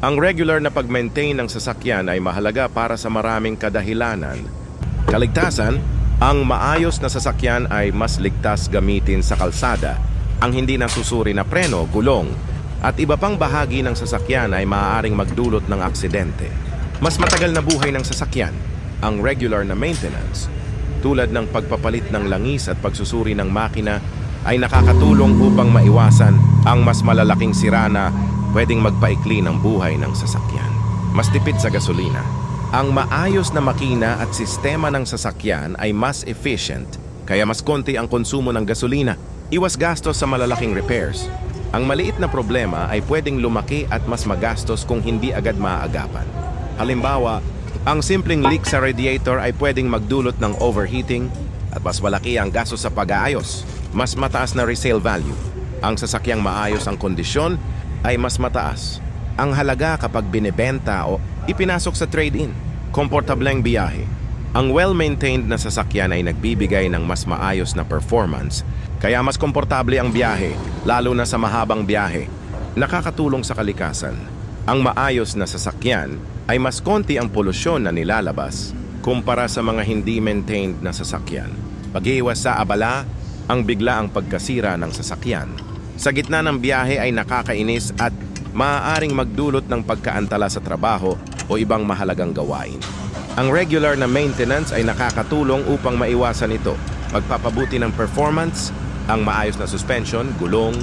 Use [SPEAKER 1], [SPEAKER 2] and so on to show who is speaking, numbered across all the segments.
[SPEAKER 1] Ang regular na pag-maintain ng sasakyan ay mahalaga para sa maraming kadahilanan. Kaligtasan, ang maayos na sasakyan ay mas ligtas gamitin sa kalsada. Ang hindi nasusuri na preno, gulong, at iba pang bahagi ng sasakyan ay maaaring magdulot ng aksidente. Mas matagal na buhay ng sasakyan, ang regular na maintenance, tulad ng pagpapalit ng langis at pagsusuri ng makina, ay nakakatulong upang maiwasan ang mas malalaking sira na pwedeng magpaikli ng buhay ng sasakyan. Mas tipid sa gasolina. Ang maayos na makina at sistema ng sasakyan ay mas efficient, kaya mas konti ang konsumo ng gasolina. Iwas gastos sa malalaking repairs. Ang maliit na problema ay pwedeng lumaki at mas magastos kung hindi agad maaagapan. Halimbawa, ang simpleng leak sa radiator ay pwedeng magdulot ng overheating at mas malaki ang gastos sa pag-aayos. Mas mataas na resale value. Ang sasakyang maayos ang kondisyon ay mas mataas. Ang halaga kapag binebenta o ipinasok sa trade-in. Komportableng biyahe. Ang well-maintained na sasakyan ay nagbibigay ng mas maayos na performance, kaya mas komportable ang biyahe, lalo na sa mahabang biyahe. Nakakatulong sa kalikasan. Ang maayos na sasakyan ay mas konti ang polusyon na nilalabas kumpara sa mga hindi maintained na sasakyan. Pag-iwas sa abala, ang biglaang pagkasira ng sasakyan. Sa gitna ng biyahe ay nakakainis at maaaring magdulot ng pagkaantala sa trabaho o ibang mahalagang gawain. Ang regular na maintenance ay nakakatulong upang maiwasan ito. Pagpapabuti ng performance, ang maayos na suspension, gulong,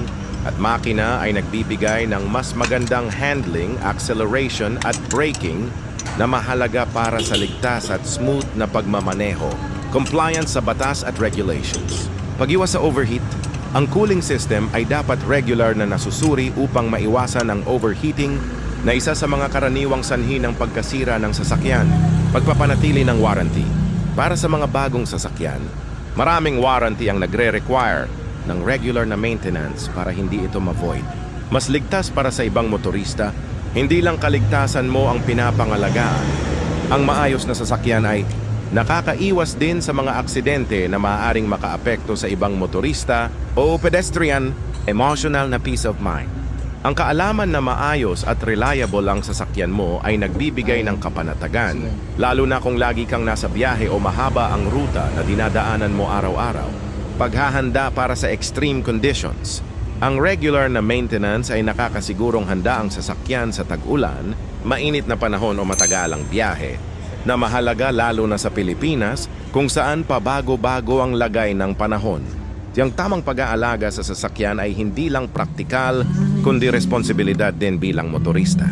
[SPEAKER 1] at makina ay nagbibigay ng mas magandang handling, acceleration at braking na mahalaga para sa ligtas at smooth na pagmamaneho. Compliance sa batas at regulations. Pag-iwas sa overheat, ang cooling system ay dapat regular na nasusuri upang maiwasan ang overheating na isa sa mga karaniwang sanhi ng pagkasira ng sasakyan. Pagpapanatili ng warranty. Para sa mga bagong sasakyan, maraming warranty ang nagre-require ng regular na maintenance para hindi ito ma-void. Mas ligtas para sa ibang motorista, hindi lang kaligtasan mo ang pinapangalagaan. Ang maayos na sasakyan ay nakakaiwas din sa mga aksidente na maaaring makaapekto sa ibang motorista o pedestrian. Emotional na peace of mind. Ang kaalaman na maayos at reliable ang sasakyan mo ay nagbibigay ng kapanatagan, lalo na kung lagi kang nasa biyahe o mahaba ang ruta na dinadaanan mo araw-araw. Paghahanda para sa extreme conditions. Ang regular na maintenance ay nakakasigurong handa ang sasakyan sa tag-ulan, mainit na panahon o matagalang biyahe, na mahalaga lalo na sa Pilipinas kung saan pabago-bago ang lagay ng panahon. Yang tamang pag-aalaga sa sasakyan ay hindi lang praktikal, kundi responsibilidad din bilang motorista.